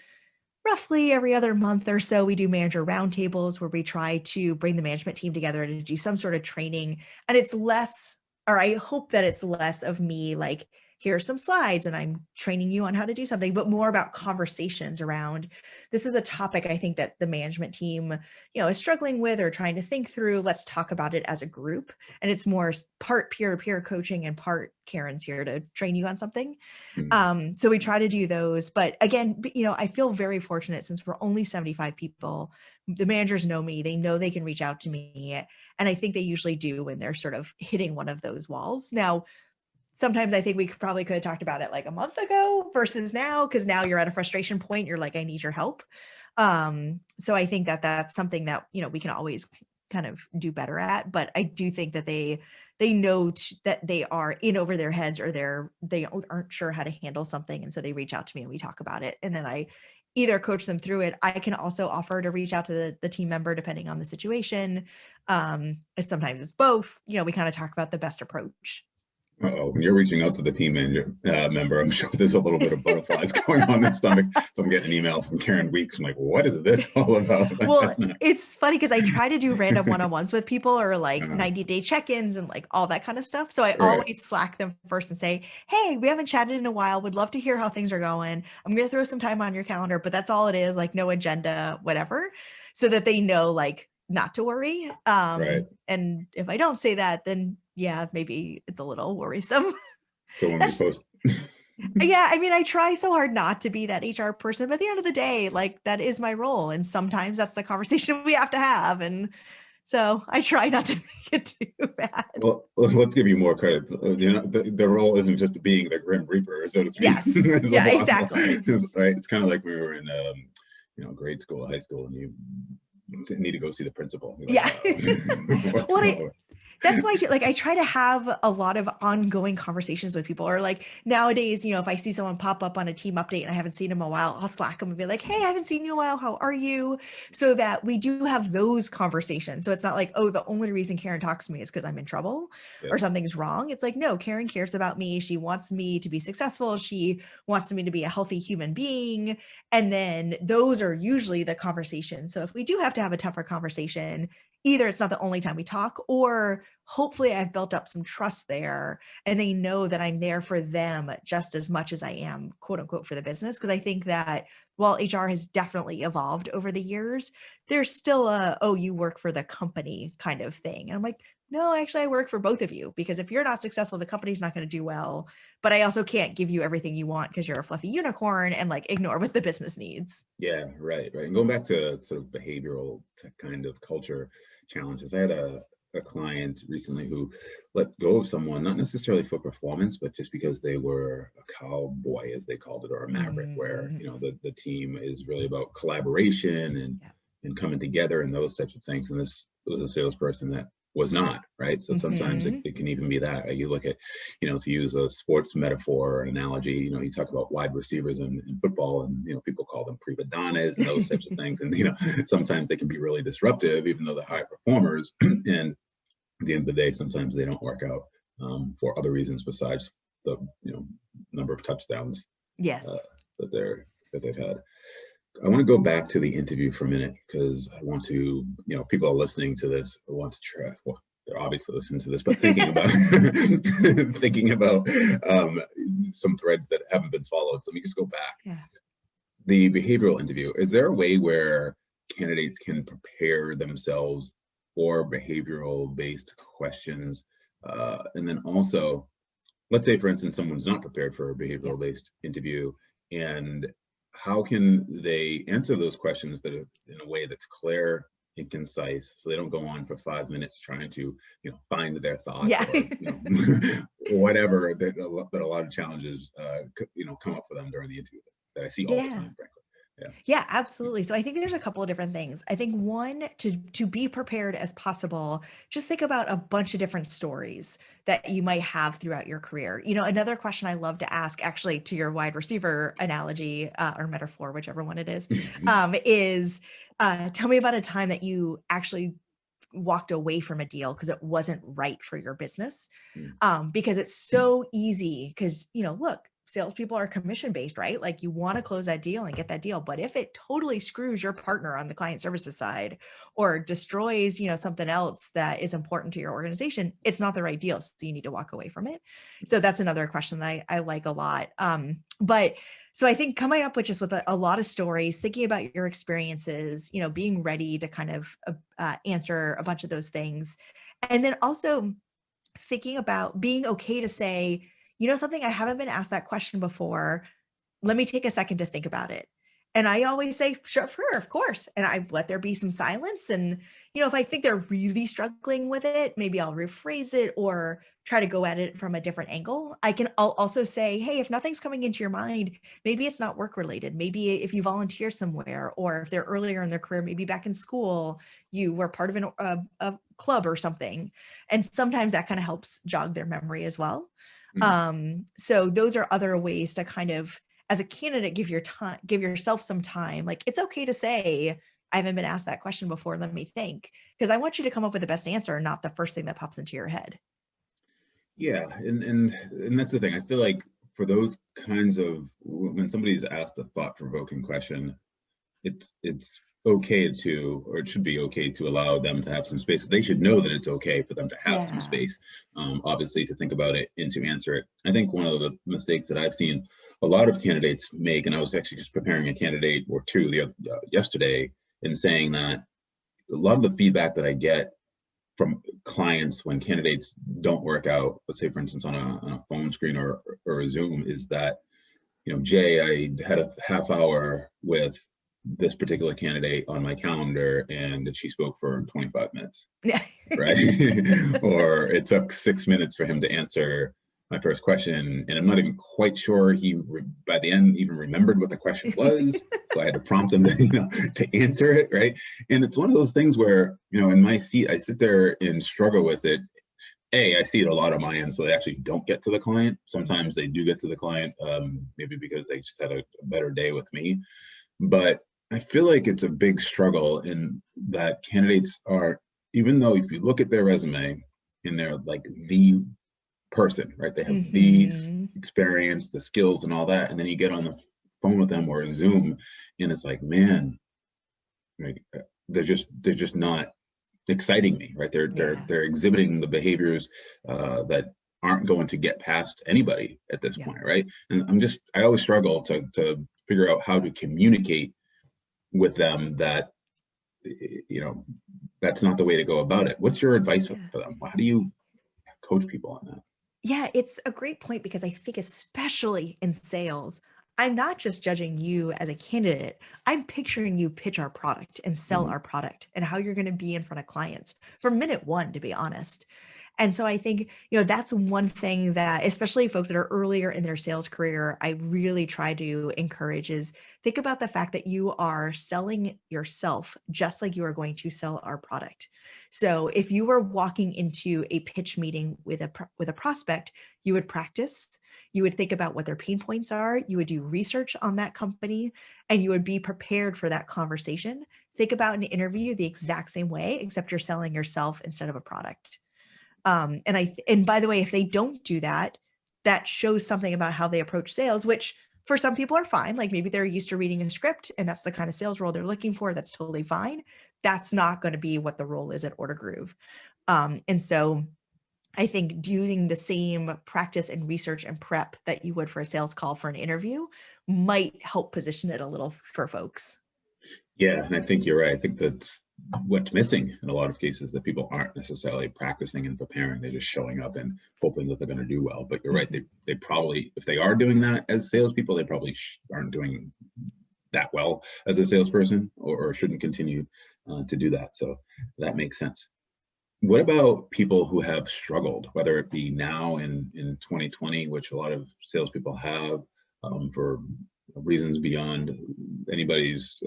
roughly every other month or so, we do manager roundtables where we try to bring the management team together to do some sort of training. And it's less, or I hope that it's less of me like, here are some slides and I'm training you on how to do something, but more about conversations around, this is a topic I think that the management team, is struggling with or trying to think through. Let's talk about it as a group. And it's more part peer-to-peer coaching and part Karen's here to train you on something.
Mm,
So we try to do those, but again, I feel very fortunate since we're only 75 people. The managers know me, they know they can reach out to me. And I think they usually do when they're sort of hitting one of those walls. Now, sometimes I think we probably could have talked about it like a month ago versus now, because now you're at a frustration point. You're like, I need your help. So I think that that's something that, we can always kind of do better at. But I do think that they know that they are in over their heads, or they aren't sure how to handle something. And so they reach out to me and we talk about it. And then I either coach them through it. I can also offer to reach out to the team member depending on the situation. Sometimes it's both, we kind of talk about the best approach.
uh-oh, when you're reaching out to the team member, I'm sure there's a little bit of butterflies going on in the stomach. If I'm getting an email from Karen Weeks, I'm like, what is this all about?
Well,
That's not.
it's funny because I try to do random one-on-ones with people, or like
uh,
90-day check-ins and like all that kind of stuff. So I
right.
always Slack them first and say, hey, we haven't chatted in a while. Would love to hear how things are going. I'm going to throw some time on your calendar, but that's all it is, like no agenda, whatever, so that they know like not to worry.
Right.
And if I don't say that, then yeah, maybe it's a little worrisome.
So when we
That's
post,
Yeah, I mean, I try so hard not to be that HR person, but at the end of the day, like that is my role. And sometimes that's the conversation we have to have. And so I try not to make it too bad.
well, let's give you more credit. The role isn't just being the Grim Reaper, so to speak.
Yes.
There's a
Yeah,
lot more,
exactly.
right? It's kind of like we were in, grade school, high school, and you need to go see the principal. You're like,
Yeah.
what's
Well,
going on?
that's why like I try to have a lot of ongoing conversations with people, or like nowadays, if I see someone pop up on a team update and I haven't seen them in a while, I'll Slack them and be like, hey, I haven't seen you in a while, how are you? So that we do have those conversations. So it's not like, oh, the only reason Karen talks to me is because I'm in trouble or
Yes.
something's wrong. It's like, no, Karen cares about me, she wants me to be successful, she wants me to be a healthy human being. And then those are usually the conversations. So if we do have to have a tougher conversation, either it's not the only time we talk, or hopefully I've built up some trust there and they know that I'm there for them just as much as I am, quote unquote, for the business. Because I think that while HR has definitely evolved over the years, there's still oh, you work for the company kind of thing. And I'm like, no, actually, I work for both of you, because if you're not successful, the company's not going to do well. But I also can't give you everything you want because you're a fluffy unicorn and like ignore what the business needs.
Yeah, right. And going back to sort of behavioral kind of culture challenges, I had a client recently who let go of someone, not necessarily for performance, but just because they were a cowboy, as they called it, or a maverick, where,
Mm,
the team is really about collaboration
yeah.
and coming together and those types of things. And this was a salesperson that was not, right? So sometimes
Hmm.
it can even be that, right? You look at, to use a sports metaphor or analogy, you talk about wide receivers in football, and people call them prima donnas and those types of things. And sometimes they can be really disruptive, even though they're high performers. And at the end of the day, sometimes they don't work out for other reasons besides the number of touchdowns uh,
Yes.
that they've had. I want to go back to the interview for a minute, because I want to, people are listening to this. I want to try. Well, they're obviously listening to this, but thinking about thinking about some threads that haven't been followed. So let me just go back.
Yeah.
The behavioral interview. Is there a way where candidates can prepare themselves for behavioral based questions? And then also, let's say, for instance, someone's not prepared for a
Yeah.
behavioral based interview, and how can they answer those questions that are in a way that's clear and concise, so they don't go on for 5 minutes trying to find their thoughts,
Yeah.
or whatever that a lot of challenges come up for them during the interview that I see all the
Yeah.
time, frankly. Yeah.
Yeah, absolutely. So I think there's a couple of different things. I think one, to be prepared as possible, just think about a bunch of different stories that you might have throughout your career. Another question I love to ask, actually, to your wide receiver analogy, or metaphor, whichever one it is tell me about a time that you actually walked away from a deal because it wasn't right for your business.
Mm.
Because it's so easy, because, look, salespeople are commission based, right? Like, you want to close that deal and get that deal. But if it totally screws your partner on the client services side, or destroys, something else that is important to your organization, it's not the right deal. So you need to walk away from it. So that's another question that I like a lot. But so I think coming up with just with a lot of stories, thinking about your experiences, being ready to kind of answer a bunch of those things. And then also thinking about being okay to say, something, I haven't been asked that question before. Let me take a second to think about it. And I always say, sure, of course. And I let there be some silence. And, if I think they're really struggling with it, maybe I'll rephrase it or try to go at it from a different angle. I'll also say, hey, if nothing's coming into your mind, maybe it's not work related. Maybe if you volunteer somewhere, or if they're earlier in their career, maybe back in school, you were part of a club or something. And sometimes that kind of helps jog their memory as well.
Mm.
So those are other ways to kind of, as a candidate, give yourself some time. Like, it's okay to say, I haven't been asked that question before. Let me think, because I want you to come up with the best answer, not the first thing that pops into your head.
Yeah, and that's the thing. I feel like for those kinds of, when somebody's asked a thought-provoking question, it's okay to, or it should be okay to, allow them to have some space. They should know that it's okay for them to have some
Yeah.
space, obviously, to think about it and to answer it. I think one of the mistakes that I've seen a lot of candidates make, and I was actually just preparing a candidate or two yesterday, in saying that a lot of the feedback that I get from clients when candidates don't work out, let's say, for instance, on a phone screen or a Zoom, is that, Jay, I had a half hour with this particular candidate on my calendar, and she spoke for 25 minutes,
Yeah.
right? Or it took 6 minutes for him to answer my first question, and I'm not even quite sure he by the end even remembered what the question was. So I had to prompt him to answer it, right? And it's one of those things where, in my seat, I sit there and struggle with it. I see it a lot on my end, so they actually don't get to the client. Sometimes they do get to the client, maybe because they just had a better day with me. But I feel like it's a big struggle in that candidates are, even though if you look at their resume and they're like the person, right? They have these
Hmm.
experience, the skills and all that. And then you get on the phone with them or in Zoom, and it's like, man, like, they're just not exciting me, right?
Yeah.
They're exhibiting the behaviors that aren't going to get past anybody at this
Yeah.
point, right? And I always struggle to figure out how to communicate with them that, you know that's not the way to go about it. What's your advice for
Yeah.
them? How do you coach people on that?
Yeah, it's a great point because I think especially in sales, I'm not just judging you as a candidate. I'm picturing you pitch our product and sell
Mhm.
our product and how you're going to be in front of clients from minute one, to be honest. And so I think, that's one thing that, especially folks that are earlier in their sales career, I really try to encourage is think about the fact that you are selling yourself just like you are going to sell our product. So if you were walking into a pitch meeting with a prospect, you would practice, you would think about what their pain points are, you would do research on that company, and you would be prepared for that conversation. Think about an interview the exact same way, except you're selling yourself instead of a product. And by the way, if they don't do that, that shows something about how they approach sales, which for some people are fine. Like maybe they're used to reading a script and that's the kind of sales role they're looking for. That's totally fine. That's not going to be what the role is at Ordergroove. And so I think doing the same practice and research and prep that you would for a sales call for an interview might help position it a little for folks.
Yeah, and I think you're right. I think that's what's missing in a lot of cases, that people aren't necessarily practicing and preparing. They're just showing up and hoping that they're going to do well. But you're right.
Mhm.
They probably, if they are doing that as salespeople, they probably aren't doing that well as a salesperson, or shouldn't continue to do that. So that makes sense. What about people who have struggled, whether it be now in 2020, which a lot of salespeople have, for reasons beyond anybody's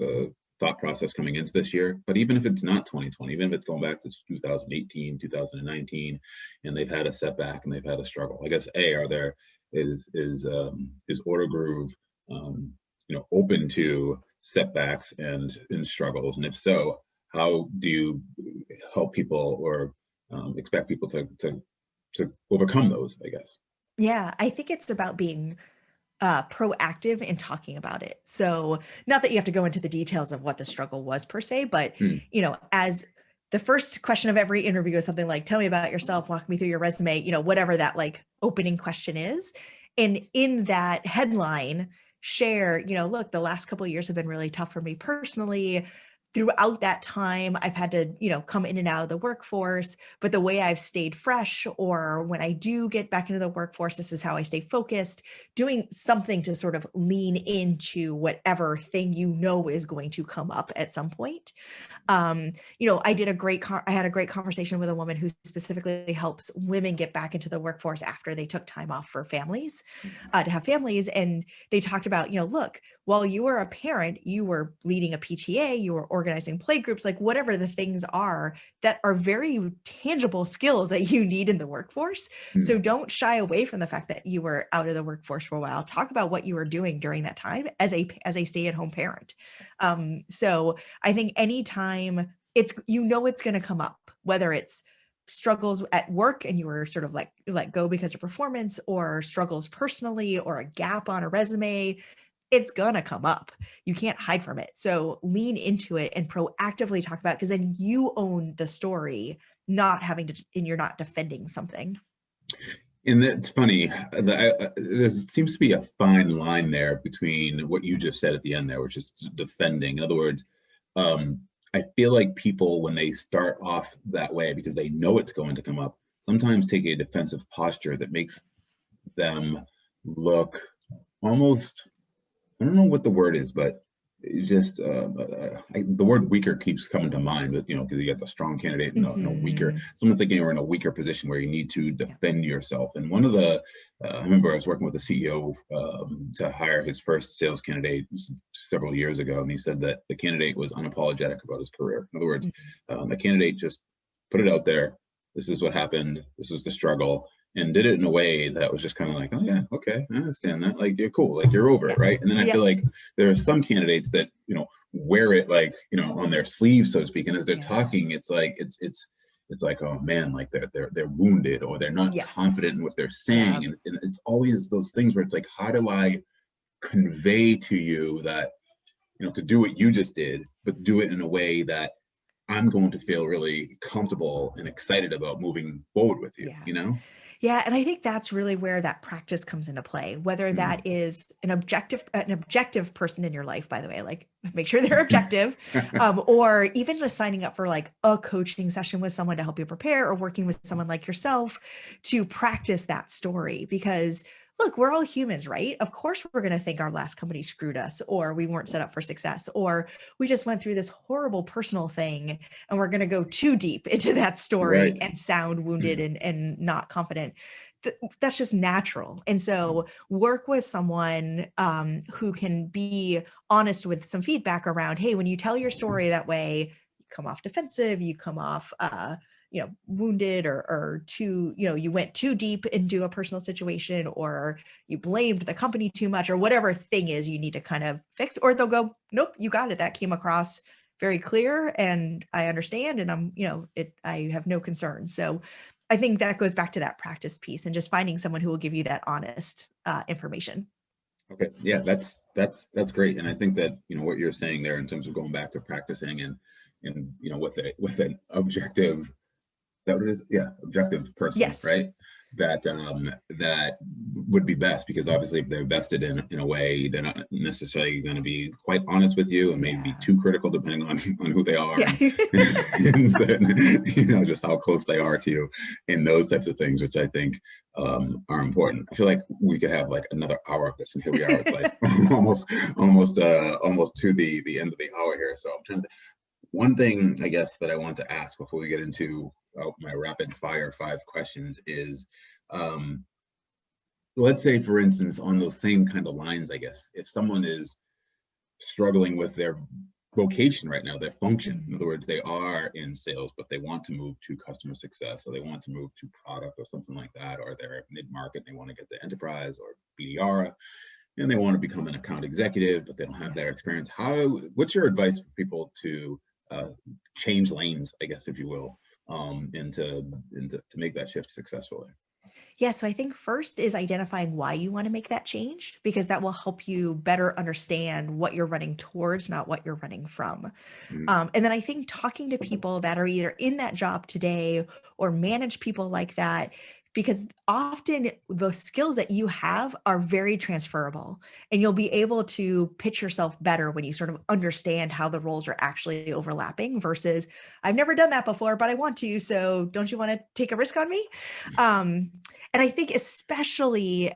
thought process coming into this year, but even if it's not 2020, even if it's going back to 2018, 2019, and they've had a setback and they've had a struggle, I guess, is Ordergroove, open to setbacks and struggles? And if so, how do you help people, or expect people to overcome those, I guess?
Yeah, I think it's about being proactive in talking about it. So, not that you have to go into the details of what the struggle was per se, but
Hmm.
as the first question of every interview is something like, "Tell me about yourself, walk me through your resume," whatever that like opening question is. And in that headline, share, look, the last couple of years have been really tough for me personally. Throughout that time, I've had to, come in and out of the workforce, but the way I've stayed fresh, or when I do get back into the workforce, this is how I stay focused, doing something to sort of lean into whatever thing is going to come up at some point. I had a great conversation with a woman who specifically helps women get back into the workforce after they took time off for families, to have families. And they talked about, look, while you were a parent, you were leading a PTA, you were organizing play groups, like whatever the things are that are very tangible skills that you need in the workforce.
Hmm.
So don't shy away from the fact that you were out of the workforce for a while. Talk about what you were doing during that time as a stay-at-home parent. So I think anytime it's going to come up, whether it's struggles at work and you were sort of like let go because of performance, or struggles personally, or a gap on a resume, it's going to come up. You can't hide from it. So lean into it and proactively talk about it, because then you own the story, not having to, and you're not defending something.
And it's funny, there seems to be a fine line there between what you just said at the end there, which is defending. In other words, um, I feel like people, when they start off that way because they know it's going to come up, sometimes take a defensive posture that makes them look almost, I don't know what the word is, but it just the word weaker keeps coming to mind. But because you got the strong candidate and a weaker,
Mhm.
someone's thinking you're in a weaker position where you need to
Yeah.
defend yourself. And one of the, I remember I was working with a CEO to hire his first sales candidate several years ago, and he said that the candidate was unapologetic about his career. In other words,
Mhm.
the candidate just put it out there. This is what happened. This was the struggle, and did it in a way that was just kind of like, oh yeah, okay, I understand that. Like, you're cool, like you're over
Yeah.
it, right? And then I feel
Yep.
like there are some candidates that wear it like on their sleeve, so to speak. And as they're
Yeah.
talking, it's like, oh man, like they're wounded, or they're not confident
Yes.
in what they're
Yeah.
saying. And it's always those things where it's like, how do I convey to you that to do what you just did, but do it in a way that I'm going to feel really comfortable and excited about moving forward with you,
Yeah.
you know?
Yeah, and I think that's really where that practice comes into play, whether that is an objective person in your life, by the way, like make sure they're objective, or even just signing up for like a coaching session with someone to help you prepare, or working with someone like yourself to practice that story. Because look, we're all humans, right? Of course, we're going to think our last company screwed us, or we weren't set up for success, or we just went through this horrible personal thing and we're going to go too deep into that story
Right.
and sound wounded and not confident. That's just natural. And so work with someone who can be honest with some feedback around, hey, when you tell your story that way, you come off defensive, you come off wounded, or too, you went too deep into a personal situation, or you blamed the company too much, or whatever thing is you need to kind of fix. Or they'll go, nope, you got it, that came across very clear and I understand, and I have no concerns. So I think that goes back to that practice piece and just finding someone who will give you that honest information.
Okay. Yeah, that's great. And I think that, what you're saying there in terms of going back to practicing and with an objective, that what it is? Yeah, objective person,
Yes.
right? That would be best, because obviously if they're vested in a way, they're not necessarily going to be quite honest with you, and maybe
Yeah.
too critical depending on who they are,
Yeah.
and so, just how close they are to you, and those types of things, which I think are important. I feel like we could have like another hour of this, and here we are. It's like almost to the end of the hour here. So I'm trying to. One thing, I guess, that I want to ask before we get into my rapid fire 5 questions is, let's say, for instance, on those same kind of lines, I guess, if someone is struggling with their vocation right now, their function, in other words, they are in sales, but they want to move to customer success, or they want to move to product or something like that, or they're mid-market, they want to get to enterprise or BDR, and they want to become an account executive, but they don't have that experience. What's your advice for people to change lanes, I guess, if you will, and to make that shift successfully?
Yeah, so I think first is identifying why you want to make that change, because that will help you better understand what you're running towards, not what you're running from.
Mhm.
And then I think talking to people that are either in that job today or manage people like that, because often the skills that you have are very transferable, and you'll be able to pitch yourself better when you sort of understand how the roles are actually overlapping versus, I've never done that before, but I want to. So don't you want to take a risk on me? And I think especially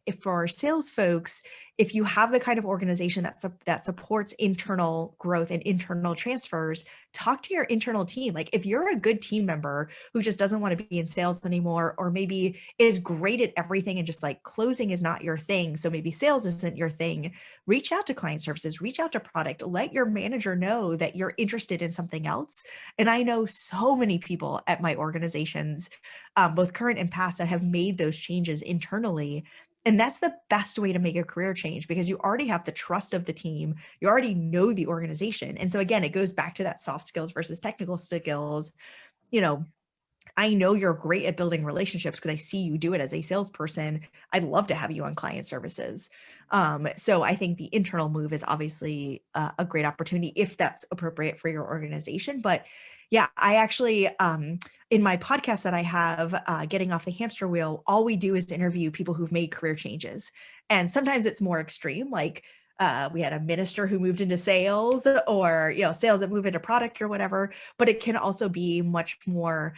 if for sales folks, if you have the kind of organization that supports internal growth and internal transfers, talk to your internal team. Like if you're a good team member who just doesn't want to be in sales anymore, or maybe is great at everything and just like closing is not your thing, so maybe sales isn't your thing, reach out to client services, reach out to product, let your manager know that you're interested in something else. And I know so many people at my organizations, both current and past, that have made those changes internally. And that's the best way to make a career change, because you already have the trust of the team. You already know the organization. And so again, it goes back to that soft skills versus technical skills. You know, I know you're great at building relationships because I see you do it as a salesperson. I'd love to have you on client services. So I think the internal move is obviously a great opportunity if that's appropriate for your organization. But yeah, I actually, in my podcast that I have, Getting Off the Hamster Wheel, all we do is interview people who've made career changes. And sometimes it's more extreme, like we had a minister who moved into sales, or sales that move into product or whatever. But it can also be much more,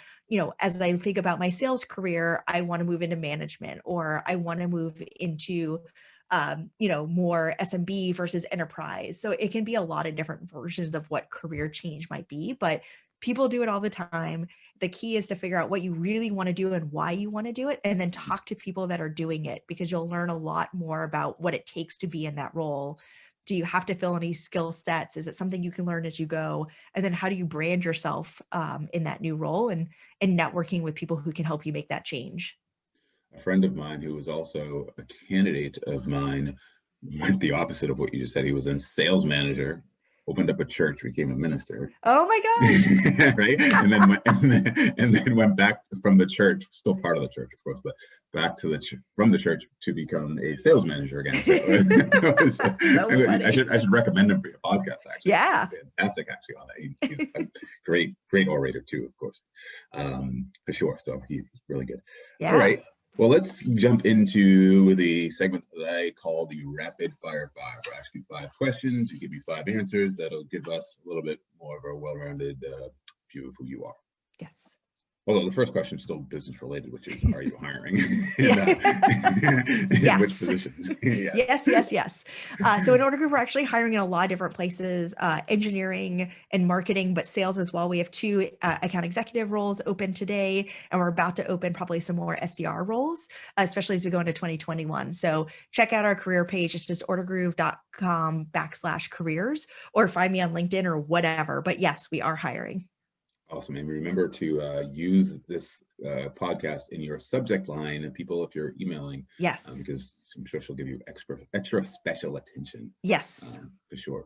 as I think about my sales career, I want to move into management, or I want to move into more SMB versus enterprise. So it can be a lot of different versions of what career change might be, but people do it all the time. The key is to figure out what you really want to do and why you want to do it, and then talk to people that are doing it, because you'll learn a lot more about what it takes to be in that role. Do you have to fill any skill sets? Is it something you can learn as you go? And then how do you brand yourself in that new role, and networking with people who can help you make that change?
A friend of mine who was also a candidate of mine went the opposite of what you just said. He was a sales manager, opened up a church, became a minister.
Oh my gosh.
Right? And then went back from the church, still part of the church, of course, but back to from the church to become a sales manager again. So,
So funny.
I should recommend him for your podcast, actually.
Yeah.
He's fantastic, actually, on that. He's a great orator too, of course, for sure. So he's really good.
Yeah.
All right. Well, let's jump into the segment that I call the rapid fire 5. I'll ask you 5 questions. You give me 5 answers. That'll give us a little bit more of a well-rounded view of who you are.
Yes.
Although the first question is still business related, which is, are you hiring?
Yes.
Which positions?
Yes. So in Ordergroove, we're actually hiring in a lot of different places, engineering and marketing, but sales as well. We have 2 account executive roles open today, and we're about to open probably some more SDR roles, especially as we go into 2021. So check out our career page. It's just ordergroove.com/careers, or find me on LinkedIn or whatever. But yes, we are hiring.
Awesome. And remember to use this podcast in your subject line, people, if you're emailing.
Yes.
Because I'm sure she'll give you extra special attention.
Yes.
For sure.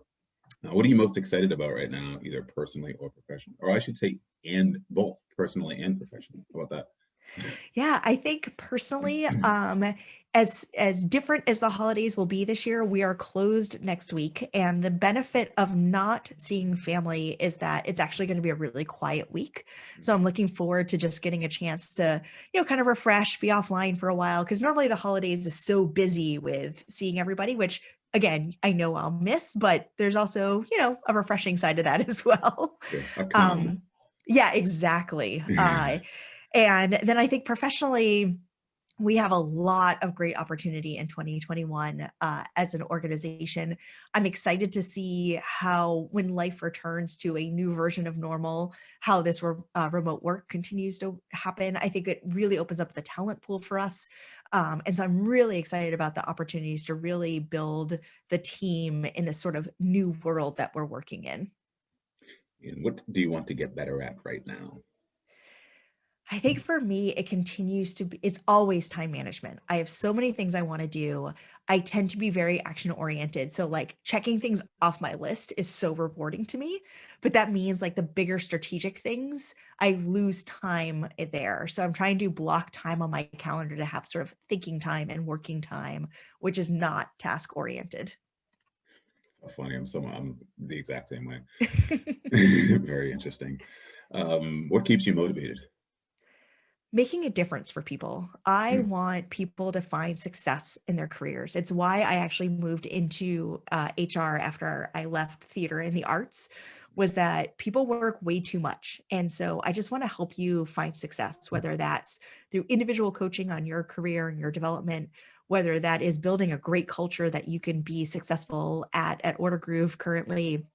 What are you most excited about right now, either personally or professionally? Or I should say, and both personally and professionally. How about that?
Yeah, I think personally, as different as the holidays will be this year, we are closed next week. And the benefit of not seeing family is that it's actually going to be a really quiet week. So I'm looking forward to just getting a chance to, kind of refresh, be offline for a while. Because normally the holidays is so busy with seeing everybody, which again, I know I'll miss, but there's also, a refreshing side to that as well. Yeah, exactly. And then I think professionally, we have a lot of great opportunity in 2021 as an organization. I'm excited to see how, when life returns to a new version of normal, how this remote work continues to happen. I think it really opens up the talent pool for us. And so I'm really excited about the opportunities to really build the team in this sort of new world that we're working in.
And what do you want to get better at right now?
I think for me, it continues to be, it's always time management. I have so many things I want to do. I tend to be very action oriented. So like checking things off my list is so rewarding to me, but that means like the bigger strategic things, I lose time there. So I'm trying to block time on my calendar to have sort of thinking time and working time, which is not task oriented.
So funny. I'm the exact same way. Very interesting. What keeps you motivated?
Making a difference for people. I want people to find success in their careers. It's why I actually moved into HR after I left theater and the arts, was that people work way too much. And so I just want to help you find success, whether that's through individual coaching on your career and your development, whether that is building a great culture that you can be successful at Ordergroove currently,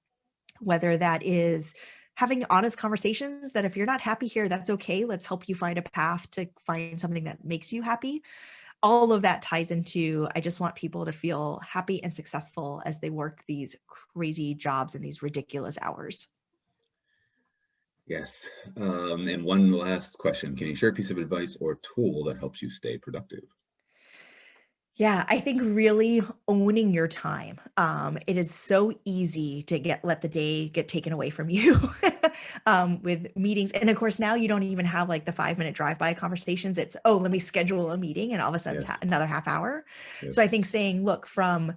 whether that is having honest conversations that if you're not happy here, that's okay. Let's help you find a path to find something that makes you happy. All of that ties into, I just want people to feel happy and successful as they work these crazy jobs and these ridiculous hours.
Yes. And one last question. Can you share a piece of advice or tool that helps you stay productive?
Yeah, I think really owning your time. It is so easy to let the day get taken away from you with meetings. And of course, now you don't even have like the 5-minute drive-by conversations. It's, oh, let me schedule a meeting, and all of a sudden
Yes.
another half hour.
Yes.
So I think saying, look, from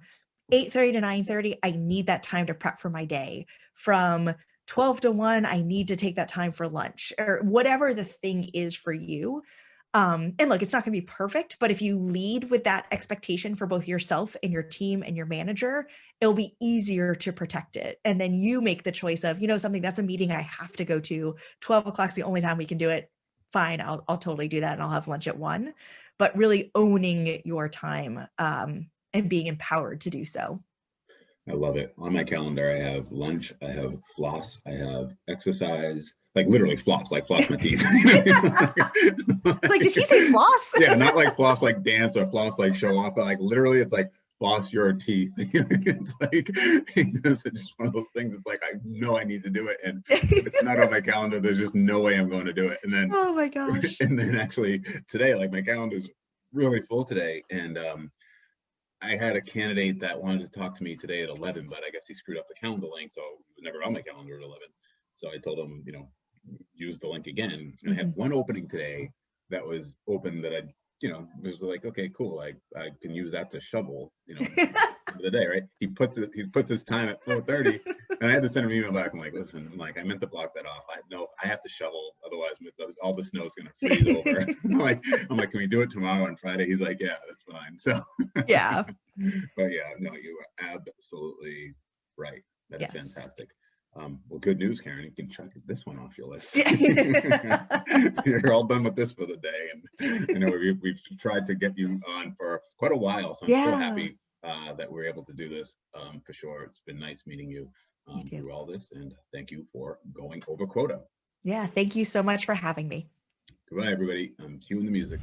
8:30 to 9:30, I need that time to prep for my day. From 12 to 1, I need to take that time for lunch, or whatever the thing is for you. And look, it's not going to be perfect, but if you lead with that expectation for both yourself and your team and your manager, it'll be easier to protect it. And then you make the choice of, something that's a meeting I have to go to. 12 o'clock's the only time we can do it. Fine, I'll totally do that, and I'll have lunch at 1. But really owning your time and being empowered to do so.
I love it. On my calendar, I have lunch, I have floss, I have exercise, like literally floss, like floss my teeth.
Like, did he say floss?
Yeah, not like floss like dance or floss like show off, but like literally it's like floss your teeth. It's like, it's just one of those things. It's like, I know I need to do it. And if it's not on my calendar, there's just no way I'm going to do it. And then,
oh my gosh.
And then actually today, like my calendar's really full today. And I had a candidate that wanted to talk to me today at 11, but I guess he screwed up the calendar link, so he was never on my calendar at 11. So I told him, use the link again. And I had one opening today that was open that was like, okay, cool. I can use that to shovel, for the day, right? He puts his time at 4:30, and I had to send him an email back. I'm like, listen, I meant to block that off. I have to shovel, otherwise all the snow is gonna freeze over. I'm like, can we do it tomorrow on Friday? He's like, yeah, that's fine. So
Yeah.
but yeah, no, you are absolutely right. That is
Yes.
fantastic. Well, good news, Karen. You can check this one off your list.
Yeah.
You're all done with this for the day, and I know we've tried to get you on for quite a while, so I'm so happy that we're able to do this. For sure, it's been nice meeting you through all this, and thank you for going over quota.
Yeah, thank you so much for having me.
Goodbye, everybody. Cue in the music.